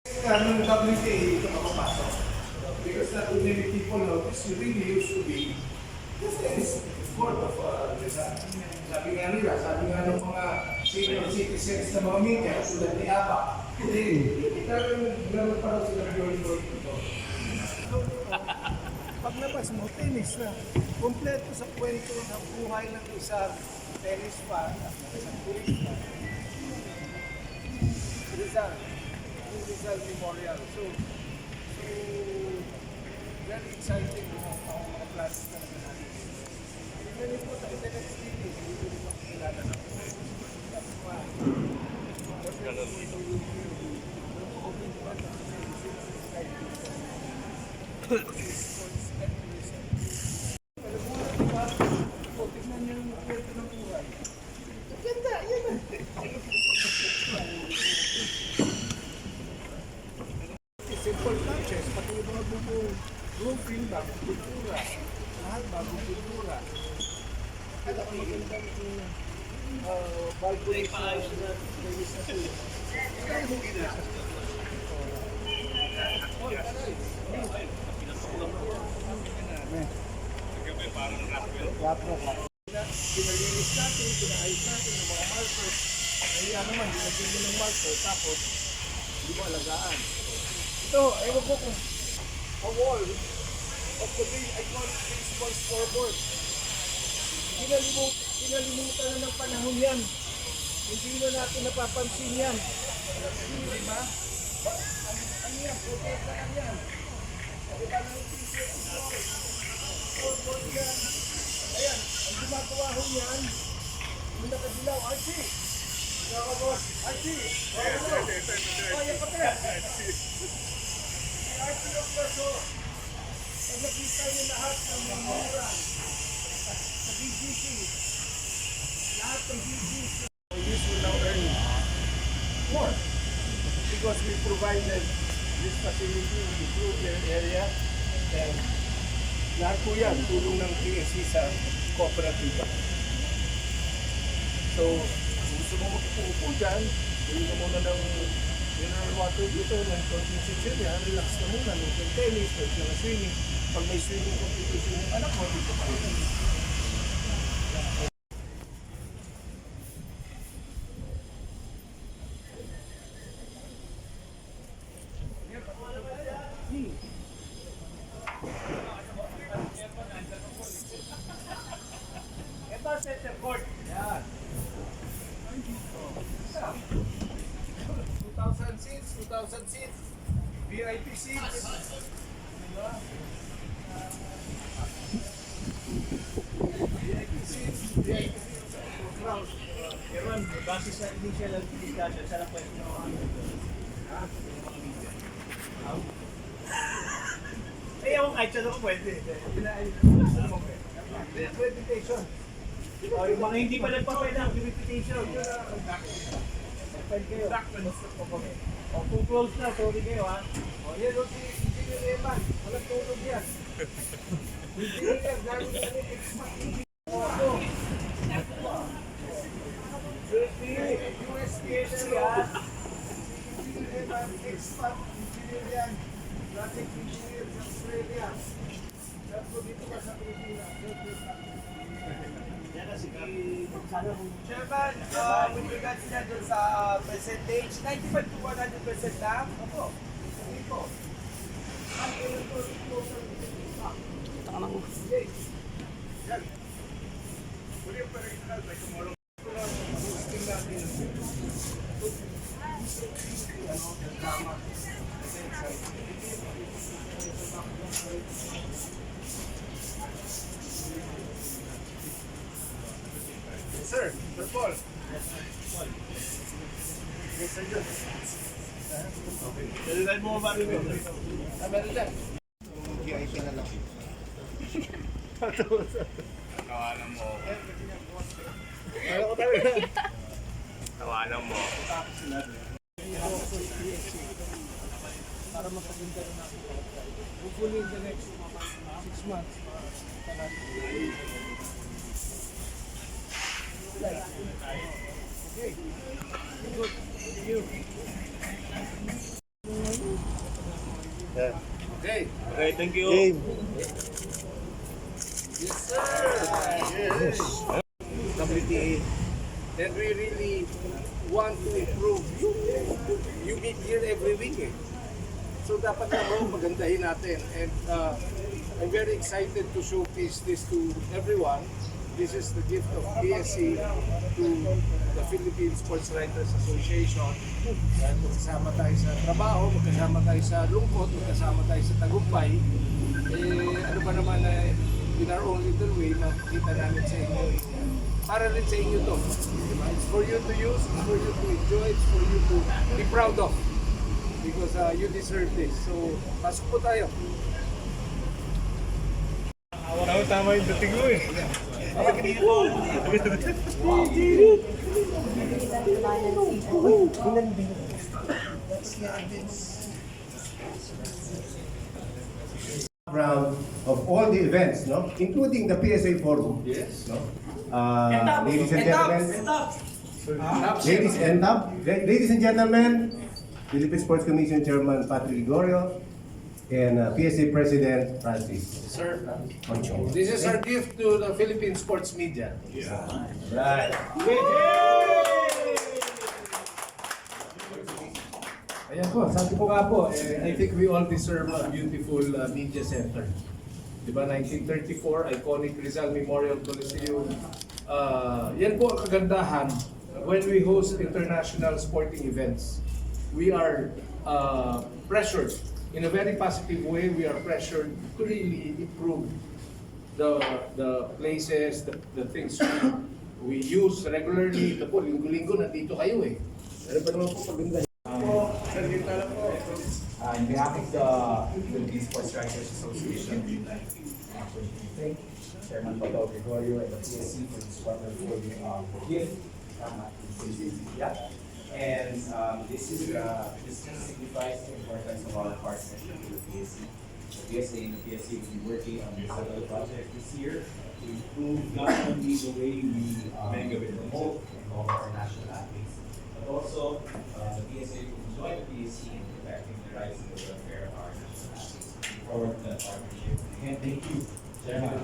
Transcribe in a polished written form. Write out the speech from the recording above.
Ng WTA ito makapasok. Because not too many people notice, you really used to be just a court of, sabi nga nila, sabi nga ng mga senior citizens na mga media, tulad ni Aba, hindi talagang pa raw sila pure ito. Paglabas mo, tennis na. Kompleto sa kwento ng buhay ng isang tennis fan at isang turista. Rizal Memorial. So very exciting yung mga plans na natin. Hindi po sa internet TV, hindi po makikilala na po. Tignan niyo yung kwento ng buhay. Ganda, yan. Simple touches, pati yung mga roofing, bagong kultura. Lahat bagong kultura. At ang magandang balcony sa pwede sa tuyo. Pinalinis natin, pinaayos natin ng mga markers. Kaya naman, dinagyan mo ng marker, tapos hindi mo alagaan. Ito, ewan ko kung a wall of the iconic baseball scoreboard. Kinalimutan na ng panahon yan. Hindi na natin napapansin yan. Di ba? Ano yan? Protesta lang yan. Di ba nang scoreboard yan? Ayan, ang gumagawa ho yan, yung nakadilaw, Archie! Nakakabos, Archie! Kaya ka pa! Archie ng Plaso, pag nakita niyo lahat ng memorial sa BGC, lahat ng BGC, this will now earn more because we provided this facility in the Blue area and lahat po yan, tulong ng PSC sa kooperatiba. So, kung gusto mo mag-uupo dyan, bili ka muna ng mineral water dito, ng protein area, relax ka muna, ng tennis, ng swimming. Pag may swimming competition yung anak mo, dito pa rin. Ito, center court. Yan. 2,000 seats, 2,000 seats. VIP seats. Diba? VIP seats, VIP seats. Crowd. Pero base sa initial discussion, sana pwede na ako ay, ako kahit saan ako pwede. Accreditation. O, yung mga hindi pa nagpapay ng accreditation. Pwede kayo. O, kung close na, sorry kayo ha. O, yan o si Engineer Eman. Walang tulog yan. Engineer, galing sa expat. USPSC ha. Engineer Eman, expat. Engineer yan. Project engineer sa Australia. Sabi dito ka sa Pilipinas. Yan na, sige. Sana kung Chairman, with regards na dun sa percentage, 95 to 100% lang? Opo. Dito. Sir, Sir Paul. Yes, sir, John. dalilan mo ba rin yun? Meron dyan. VIP na lang. Tawanan mo. Ano ko talaga? Tawanan mo. Para mapaganda rin natin. Hopefully in the next 6 months, Okay. Good. Thank you. Yeah. Okay. Okay, thank you. Game. Yes, sir. WTA. And we really want to improve. You meet here every week eh. So dapat naman magandahin natin. And I'm very excited to showcase this to everyone. This is the gift of PSC to the Philippine Sports Writers Association. Dahil magkasama tayo sa trabaho, magkasama tayo sa lungkot, magkasama tayo sa tagumpay. Ano ba naman in our own little way, makikita namin sa inyo. Para rin sa inyo to. Diba? It's for you to use, it's for you to enjoy, it's for you to be proud of. Because you deserve this. So, pasok po tayo. Tama yung dating mo eh. Background of all the events, no, including the PSA Forum. Yes. No? Ladies and gentlemen, ladies and gentlemen, Philippine Sports Commission Chairman Patrick Gregorio and PSA President Francis. Sir, Concho. this is our gift to the Philippine sports media. Right. Ayan po, sabi ko nga po, I think we all deserve a beautiful media center. Diba, 1934, iconic Rizal Memorial Coliseum. Yan po ang kagandahan when we host international sporting events. We are pressured, in a very positive way, we are pressured to really improve the places, the things we use regularly. Ito po, linggo-linggo nandito kayo eh. Ano pa naman po paganda? On behalf of the Philippine Sports Writers Association, thank Chairman Pato Gregorio and the PSC for this wonderful gift to Media. And this signifies the importance of our partnership with the PSC. The PSA and the PSC will be working on several projects this year to improve not only the way we promote and cover our national athletes, but also the PSA will join the PSC in protecting the rights and the welfare of our national athletes. Forward to that partnership. Again, thank you, Chairman.